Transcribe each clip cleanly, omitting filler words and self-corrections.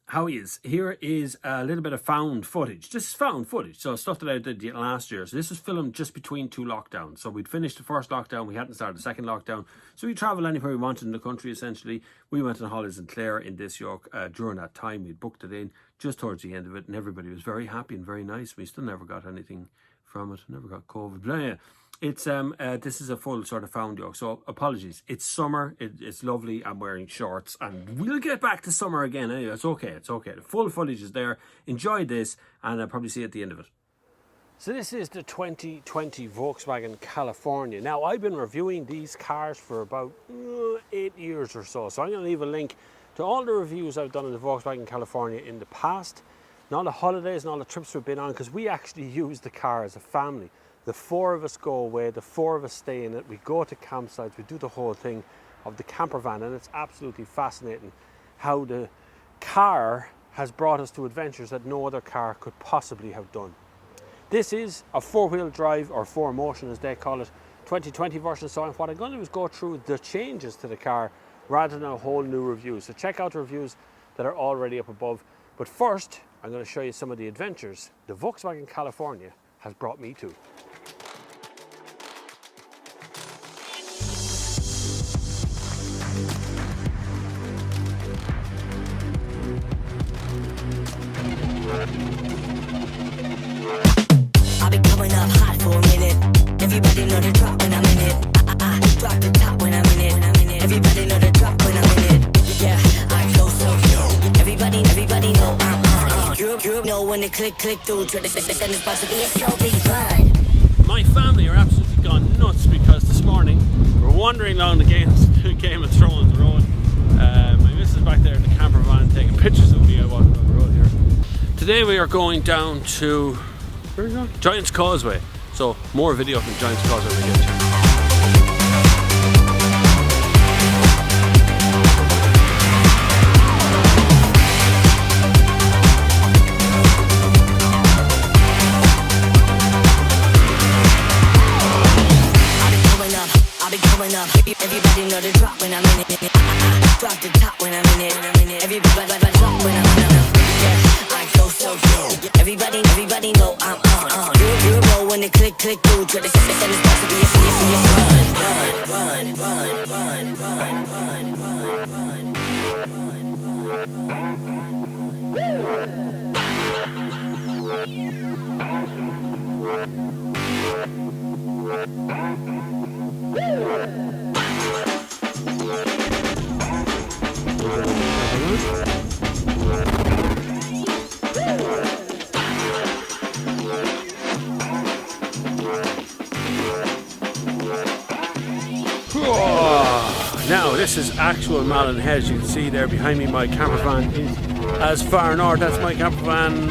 how is? Here is a little bit of found footage. This is found footage, so stuff that I did last year. So this was filmed just between two lockdowns. So we'd finished the first lockdown, we hadn't started the second lockdown. So we travel anywhere we wanted in the country, essentially. We went on holidays in Clare in this York during that time. We'd booked it in just towards the end of it, and everybody was very happy and very nice. We still never got anything from it, never got COVID. But yeah, it's this is a full sort of found York, so apologies. It's summer, it's lovely. I'm wearing shorts, and we'll get back to summer again anyway. It's okay. The full footage is there. Enjoy this, and I'll probably see you at the end of it. So this is the 2020 Volkswagen California. Now, I've been reviewing these cars for about 8 years or so, so I'm going to leave a link to all the reviews I've done of the Volkswagen California in the past, and all the holidays and all the trips we've been on, because we actually use the car as a family. The four of us go away, the four of us stay in it, we go to campsites, we do the whole thing of the camper van, and it's absolutely fascinating how the car has brought us to adventures that no other car could possibly have done. This is a four-wheel drive, or 4Motion as they call it, 2020 version, so what I'm going to do is go through the changes to the car rather than a whole new review. So check out the reviews that are already up above. But first, I'm going to show you some of the adventures the Volkswagen California has brought me to. I'll be coming up hot for a minute. Everybody know the drop when I'm in it. I drop the top when I'm in it. Everybody know the drop when I'm in it. Yeah, I go so yo. Everybody know I'm on. You know when the click through to the system is about to be a slow big run. My family are absolutely gone nuts because this morning we're wandering along the Game of Thrones road. My missus back there in the camper van taking pictures of me. I walk along the road here. Today we are going down to, where are we going? Giant's Causeway. So more video from Giant's Causeway we get to. Everybody know the drop when I'm in it. I drop the top when I'm in it. Everybody drop when I'm in it. Yeah, I go so yo. Everybody know I'm on. You know when the click through to the system is about to be a Now this is actual Malin Head. You can see there behind me my camper van is as far north. That's my camper van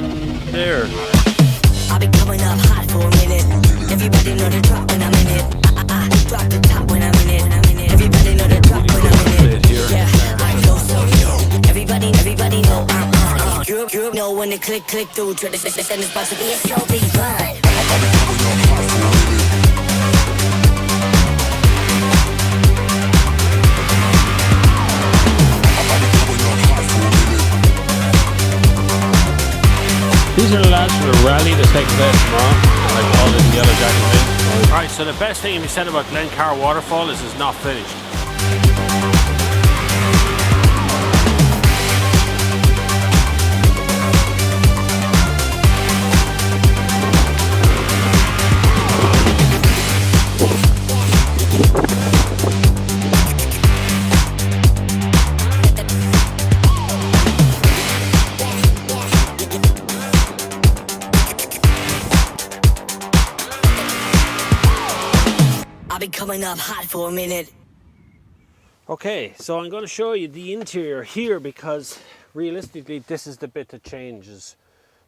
there. I'll be coming up hot for a minute. Everybody know the drop when I'm in it. I drop the top when I'm in it. Everybody know the drop when I'm in it. Yeah, I go so yo. Everybody know I'm on. You know when the click through to the system is about to be a slow big run. These are the lads for the rally that's taking place tomorrow, like all in yellow jackets. Alright, so the best thing to be said about Glencar Waterfall is it's not finished. I'll be coming up hot for a minute. Okay, so I'm going to show you the interior here because realistically this is the bit that changes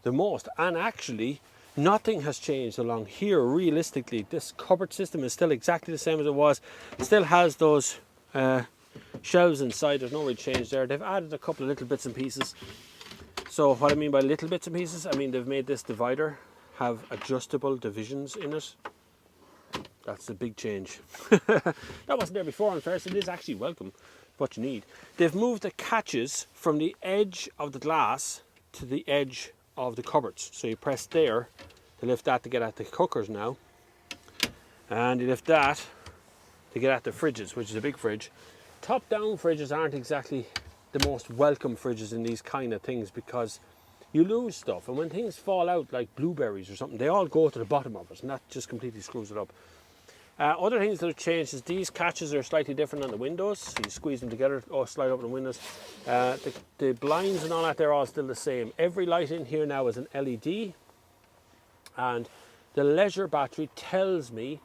the most, and actually nothing has changed along here. Realistically, this cupboard system is still exactly the same as it was. It still has those shelves inside. There's no real change there. They've added a couple of little bits and pieces. So what I mean by little bits and pieces, I mean they've made this divider have adjustable divisions in it. That's a big change. That wasn't there before, in fairness. It is actually welcome. what you need. They've moved the catches from the edge of the glass to the edge of the cupboards. So you press there to lift that to get at the cookers now. And you lift that to get at the fridges, which is a big fridge. Top-down fridges aren't exactly the most welcome fridges in these kind of things because you lose stuff. And when things fall out like blueberries or something, they all go to the bottom of it and that just completely screws it up. Other things that have changed is these catches are slightly different on the windows. So you squeeze them together or slide open the windows. The blinds and all that, they're all still the same. Every light in here now is an LED. And the leisure battery tells me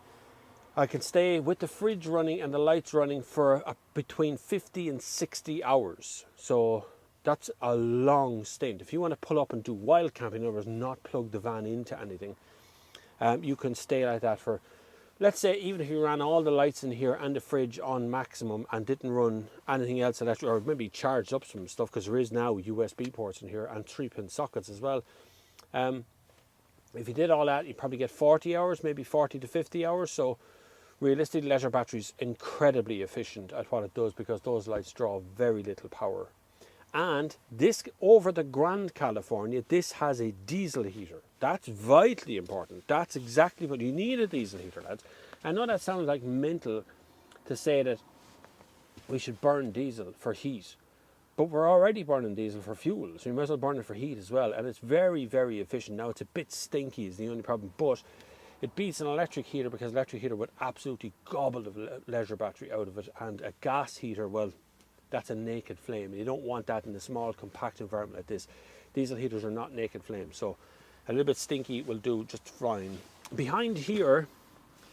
I can stay with the fridge running and the lights running for between 50 and 60 hours. So that's a long stint. If you want to pull up and do wild camping, in other words, not plug the van into anything, you can stay like that for, let's say, even if you ran all the lights in here and the fridge on maximum and didn't run anything else electric, or maybe charged up some stuff, because there is now USB ports in here and 3-pin sockets as well. If you did all that, you'd probably get 40 hours, maybe 40 to 50 hours. So realistically, leisure battery's incredibly efficient at what it does because those lights draw very little power. And this, over the Grand California, this has a diesel heater. That's vitally important. That's exactly what you need, a diesel heater, lads. I know that sounds like mental to say that we should burn diesel for heat, but we're already burning diesel for fuel, so you might as well burn it for heat as well. And it's very, very efficient. Now, it's a bit stinky is the only problem, but it beats an electric heater because an electric heater would absolutely gobble the leisure battery out of it. And a gas heater, well, that's a naked flame. And you don't want that in a small, compact environment like this. Diesel heaters are not naked flames, so a little bit stinky will do just fine. Behind here,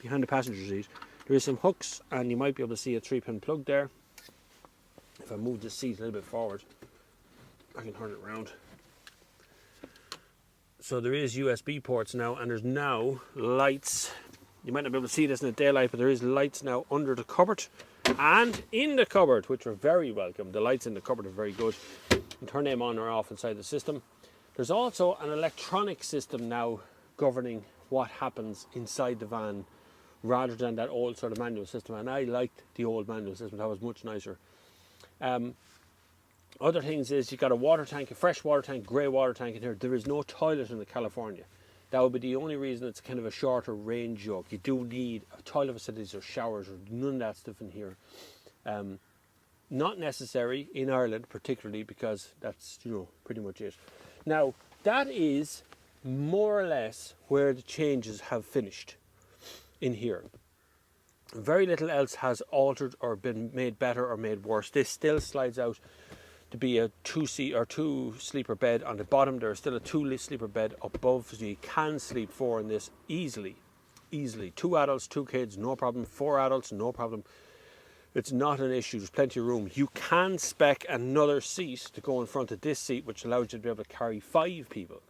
behind the passenger seat, there is some hooks, and you might be able to see a 3-pin plug there. If I move this seat a little bit forward, I can turn it around. So there is USB ports now, and there's now lights. You might not be able to see this in the daylight, but there is lights now under the cupboard and in the cupboard, which are very welcome. The lights in the cupboard are very good. You can turn them on or off inside the system. There's also an electronic system now governing what happens inside the van rather than that old sort of manual system. And I liked the old manual system. That was much nicer. Other things is you've got a water tank, a fresh water tank, grey water tank in here. There is no toilet in the California. That would be the only reason it's kind of a shorter range yoke. You do need toilet facilities or showers or none of that stuff in here. Not necessary in Ireland particularly, because that's, pretty much it. Now, that is more or less where the changes have finished in here. Very little else has altered or been made better or made worse. This still slides out to be a 2-seat or 2-sleeper bed on the bottom. There's still a 2-sleeper bed above, so you can sleep 4 in this easily. 2 adults, 2 kids, no problem. 4 adults, no problem. It's not an issue. There's plenty of room. You can spec another seat to go in front of this seat, which allows you to be able to carry 5 people,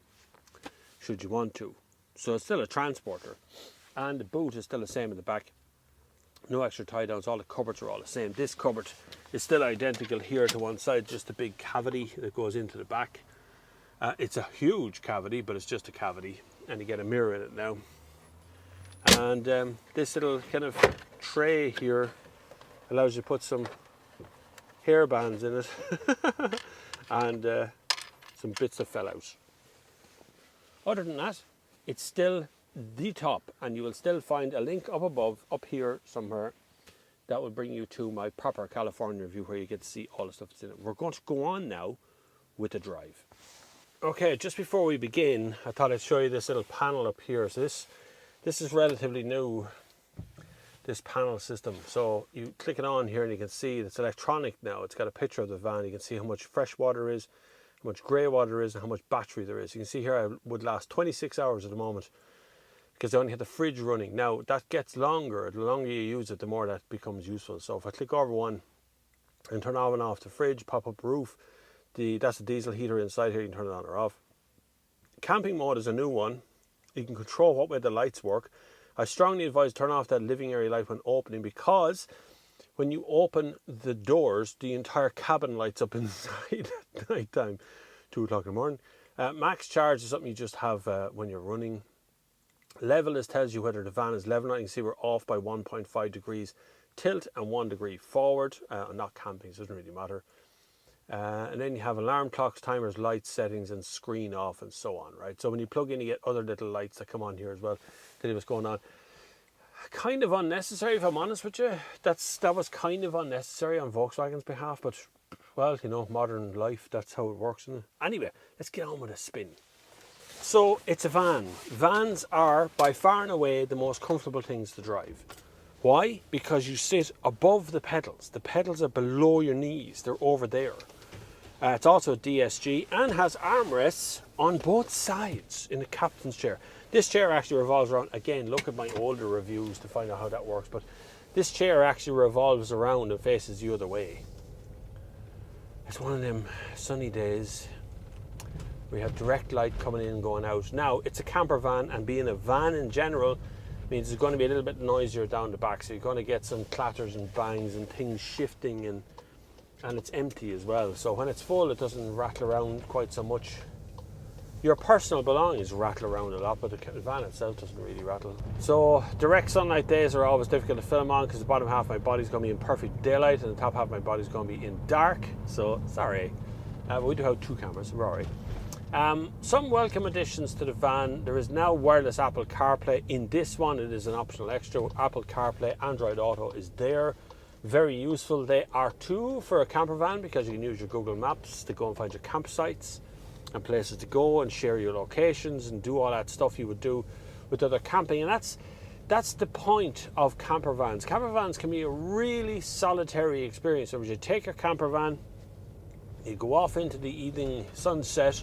should you want to. So it's still a transporter. And the boot is still the same in the back. No extra tie downs. All the cupboards are all the same. This cupboard is still identical here to one side, just a big cavity that goes into the back. It's a huge cavity, but it's just a cavity, and you get a mirror in it now. And this little kind of tray here allows you to put some hair bands in it and some bits that fell out. Other than that, it's still the top, and you will still find a link up above, up here somewhere, that will bring you to my proper California review where you get to see all the stuff that's in it. We're going to go on now with the drive. Okay, just before we begin, I thought I'd show you this little panel up here. So this is relatively new, this panel system. So you click it on here and you can see it's electronic now. It's got a picture of the van. You can see how much fresh water is, how much grey water is, and how much battery there is. You can see here I would last 26 hours at the moment, because I only had the fridge running. Now that gets longer. The longer you use it, the more that becomes useful. So if I click over one and turn on and off the fridge, pop up roof, that's the diesel heater inside here. You can turn it on or off. Camping mode is a new one. You can control what way the lights work. I strongly advise turn off that living area light when opening, because when you open the doors, the entire cabin lights up inside at night time, 2 o'clock in the morning. Max charge is something you just have when you're running. Level tells you whether the van is level or not. You can see we're off by 1.5 degrees. tilt and 1 degree forward. I'm not camping, so it doesn't really matter. And then you have alarm clocks, timers, lights, settings, and screen off, and so on, right? So when you plug in, you get other little lights that come on here as well. Tell you what's going on. Kind of unnecessary, if I'm honest with you. That was kind of unnecessary on Volkswagen's behalf, but, well, you know, modern life, that's how it works, isn't it? Anyway, let's get on with a spin. So, it's a van. Vans are, by far and away, the most comfortable things to drive. Why? Because you sit above the pedals. The pedals are below your knees. They're over there. It's also a DSG and has armrests on both sides in the captain's chair. This chair actually revolves around, again, look at my older reviews to find out how that works, but this chair actually revolves around and faces the other way. It's one of them sunny days. We have direct light coming in and going out. Now, it's a camper van, and being a van in general means it's going to be a little bit noisier down the back, so you're going to get some clatters and bangs and things shifting, and it's empty as well. So when it's full, it doesn't rattle around quite so much. Your personal belongings rattle around a lot, but the van itself doesn't really rattle. So direct sunlight days are always difficult to film on because the bottom half of my body's going to be in perfect daylight and the top half of my body's going to be in dark. So sorry, but we do have 2 cameras, we're alright. Some welcome additions to the van. There is now wireless Apple CarPlay. In this one, it is an optional extra. Apple CarPlay, Android Auto is there. Very useful. They are too for a camper van because you can use your Google Maps to go and find your campsites and places to go and share your locations and do all that stuff you would do with other camping. And that's the point of camper vans. Camper vans can be a really solitary experience. So you take your camper van, you go off into the evening sunset,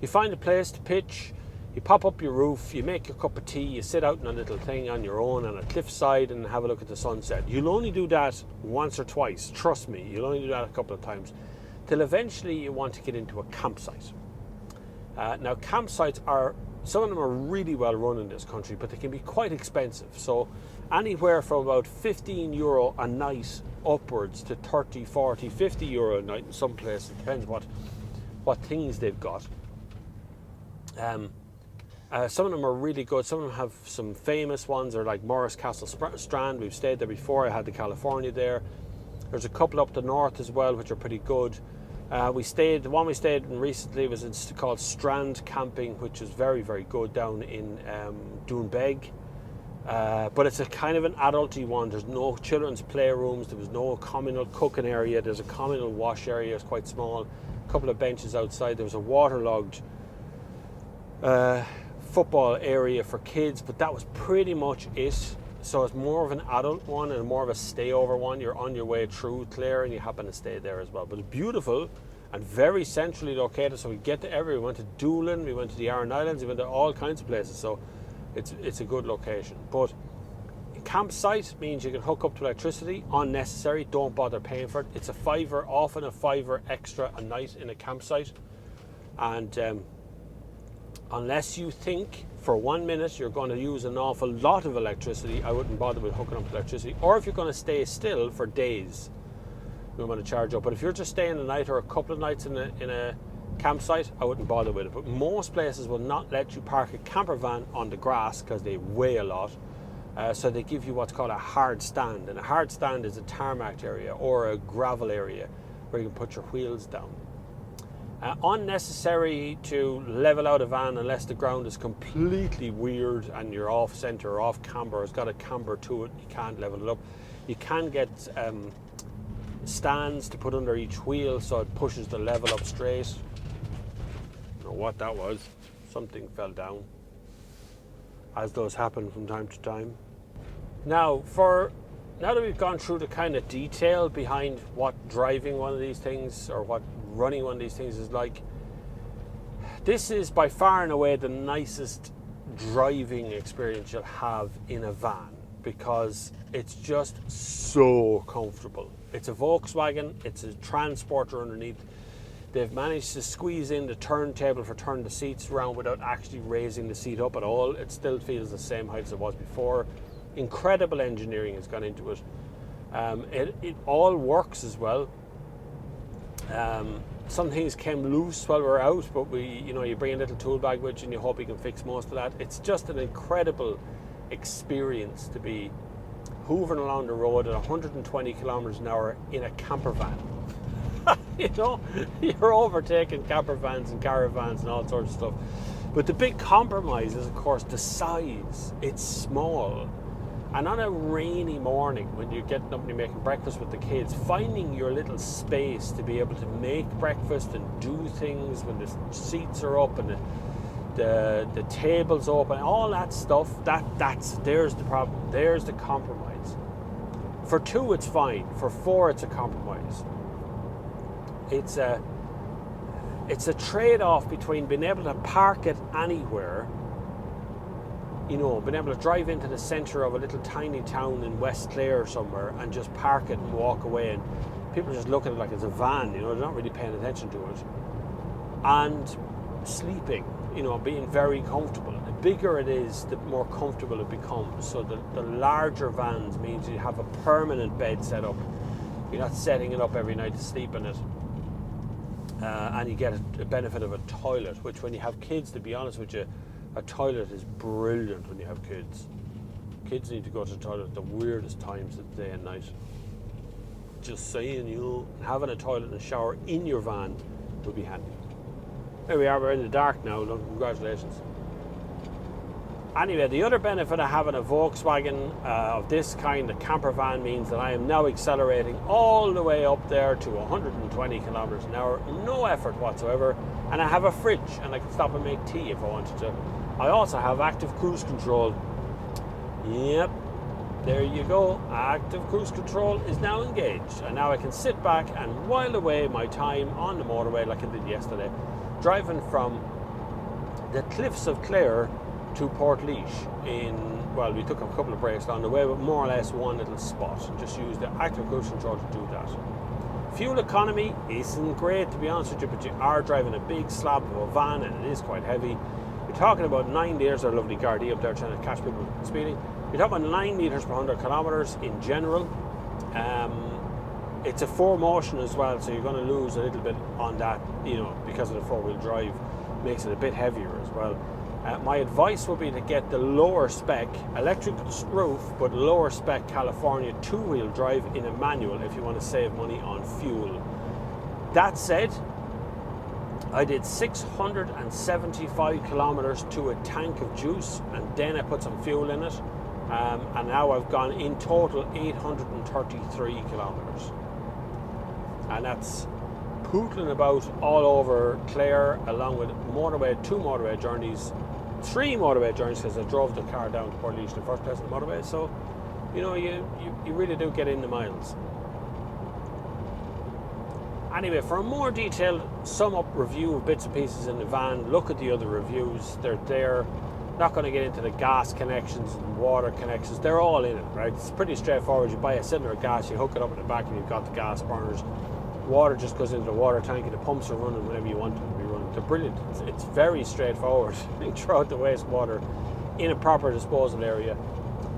you find a place to pitch, you pop up your roof, you make your cup of tea, you sit out in a little thing on your own on a cliffside and have a look at the sunset. You'll only do that once or twice, trust me, you'll only do that a couple of times, till eventually you want to get into a campsite. Now campsites some of them are really well run in this country, but they can be quite expensive. So anywhere from about €15 a night upwards to 30, 40, 50 euro a night in some places, depends what things they've got. Some of them are really good. Some of them have some famous ones, are like Morris Castle Strand. We've stayed there before. I had the California there. There's a couple up the north as well, which are pretty good. The one we stayed in recently was called Strand Camping, which is very, very good down in Doonbeg. But it's a kind of an adulty one. There's no children's playrooms. There was no communal cooking area. There's a communal wash area. It's quite small. A couple of benches outside. There was a waterlogged football area for kids, but that was pretty much it. So it's more of an adult one and more of a stayover one. You're on your way through Clare and you happen to stay there as well. But it's beautiful and very centrally located, so we get to everywhere. We went to Doolin, we went to the Aran Islands, we went to all kinds of places, so it's a good location. But campsite means you can hook up to electricity. Unnecessary, don't bother paying for it. It's often a fiver extra a night in a campsite. And unless you think for 1 minute you're going to use an awful lot of electricity, I wouldn't bother with hooking up to electricity. Or if you're going to stay still for days, you want to charge up. But if you're just staying a night or a couple of nights in a campsite, I wouldn't bother with it. But most places will not let you park a camper van on the grass because they weigh a lot. So they give you what's called a hard stand. And a hard stand is a tarmac area or a gravel area where you can put your wheels down. Unnecessary to level out a van unless the ground is completely weird and you're off centre or off camber. It's got a camber to it. You can't level it up. You can get stands to put under each wheel so it pushes the level up straight. I don't know what that was. Something fell down, as those happen from time to time. Now that we've gone through the kind of detail behind what driving one of these things or what running one of these things is like, this is by far and away the nicest driving experience you'll have in a van because it's just so comfortable. It's a Volkswagen, it's a transporter underneath. They've managed to squeeze in the turntable for turning the seats around without actually raising the seat up at all. It still feels the same height as it was before. Incredible engineering has gone into it. It all works as well. Some things came loose while we were out, but you bring a little tool bag with you and you hope you can fix most of that. It's just an incredible experience to be hoovering along the road at 120 kilometers an hour in a camper van. You know, you're overtaking camper vans and caravans and all sorts of stuff. But the big compromise is, of course, the size. It's small. And on a rainy morning, when you're getting up and you're making breakfast with the kids, finding your little space to be able to make breakfast and do things when the seats are up and the table's open, all that stuff, there's the problem. There's the compromise. For 2, it's fine. For 4, it's a compromise. It's a trade-off between being able to park it anywhere, you know, being able to drive into the centre of a little tiny town in West Clare somewhere and just park it and walk away, and people just look at it like it's a van, you know, they're not really paying attention to it. And sleeping, you know, being very comfortable. The bigger it is, the more comfortable it becomes. So the larger vans means you have a permanent bed set up. You're not setting it up every night to sleep in it. And you get a benefit of a toilet, which when you have kids, to be honest with you, a toilet is brilliant when you have kids. Kids need to go to the toilet at the weirdest times of the day and night. Just saying, you know, having a toilet and a shower in your van would be handy. There we are, we're in the dark now. Look, congratulations. Anyway, the other benefit of having a Volkswagen of this kind, a camper van, means that I am now accelerating all the way up there to 120 kilometers an hour, no effort whatsoever, and I have a fridge and I can stop and make tea if I wanted to. I also have active cruise control. Yep, there you go. Active cruise control is now engaged, and now I can sit back and while away my time on the motorway like I did yesterday, driving from the cliffs of Clare to Portlaoise well, we took a couple of breaks along the way, but more or less one little spot. Just use the active cruise control to do that. Fuel economy isn't great, to be honest with you, but you are driving a big slab of a van and it is quite heavy. You're talking about 9 litres, our lovely Gardaí up there trying to catch people speeding. You're talking about 9 litres per 100 kilometres in general. It's a 4-motion as well, so you're going to lose a little bit on that, you know, because of the 4-wheel drive. Makes it a bit heavier as well. My advice would be to get the lower spec, electric roof, but lower spec California 2-wheel drive in a manual if you want to save money on fuel. That said, I did 675 kilometers to a tank of juice, and then I put some fuel in it, and now I've gone in total 833 kilometers. And that's pootling about all over Clare, along with 2 motorway journeys, 3 motorway journeys, because I drove the car down to Portlaoise in the first place on the motorway. So, you know, you really do get in the miles. Anyway, for a more detailed sum-up review of bits and pieces in the van, look at the other reviews. They're there. Not going to get into the gas connections and water connections. They're all in it, right? It's pretty straightforward. You buy a cylinder of gas, you hook it up in the back, and you've got the gas burners. Water just goes into the water tank, and the pumps are running whenever you want them to be running. They're brilliant. It's very straightforward. You throw out the wastewater in a proper disposal area.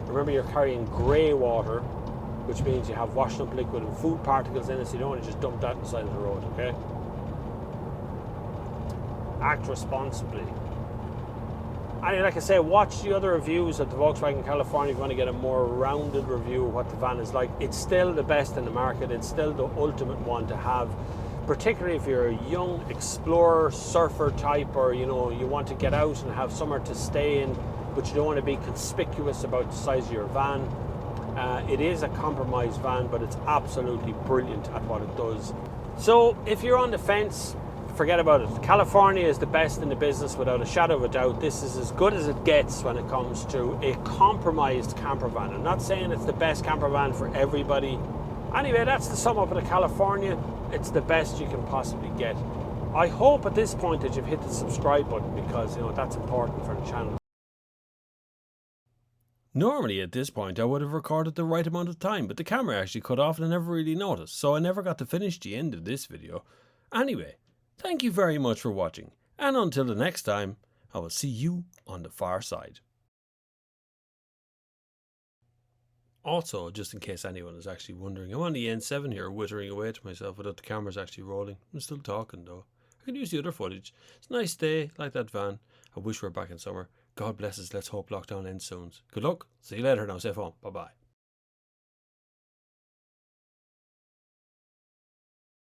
Remember, you're carrying grey water, which means you have washing up liquid and food particles in it, so you don't want to just dump that on the side of the road, okay? Act responsibly. And like I say, watch the other reviews of the Volkswagen California if you want to get a more rounded review of what the van is like. It's still the best in the market. It's still the ultimate one to have, particularly if you're a young explorer, surfer type, or you know, you want to get out and have somewhere to stay in, but you don't want to be conspicuous about the size of your van. It is a compromise van, but it's absolutely brilliant at what it does. So if you're on the fence, forget about it. California is the best in the business without a shadow of a doubt. This is as good as it gets when it comes to a compromised camper van. I'm not saying it's the best camper van for everybody. Anyway, that's the sum up of the California. It's the best you can possibly get. I hope at this point that you've hit the subscribe button, because you know that's important for the channel. Normally at this point I would have recorded the right amount of time, but the camera actually cut off and I never really noticed, so I never got to finish the end of this video. Anyway, thank you very much for watching, and until the next time, I will see you on the far side. Also, just in case anyone is actually wondering, I'm on the N7 here, wittering away to myself without the camera's actually rolling. I'm still talking though. I can use the other footage. It's a nice day, like that van. I wish we were back in summer. God bless us, let's hope lockdown ends soon. Good luck, see you later now, safe home, bye bye.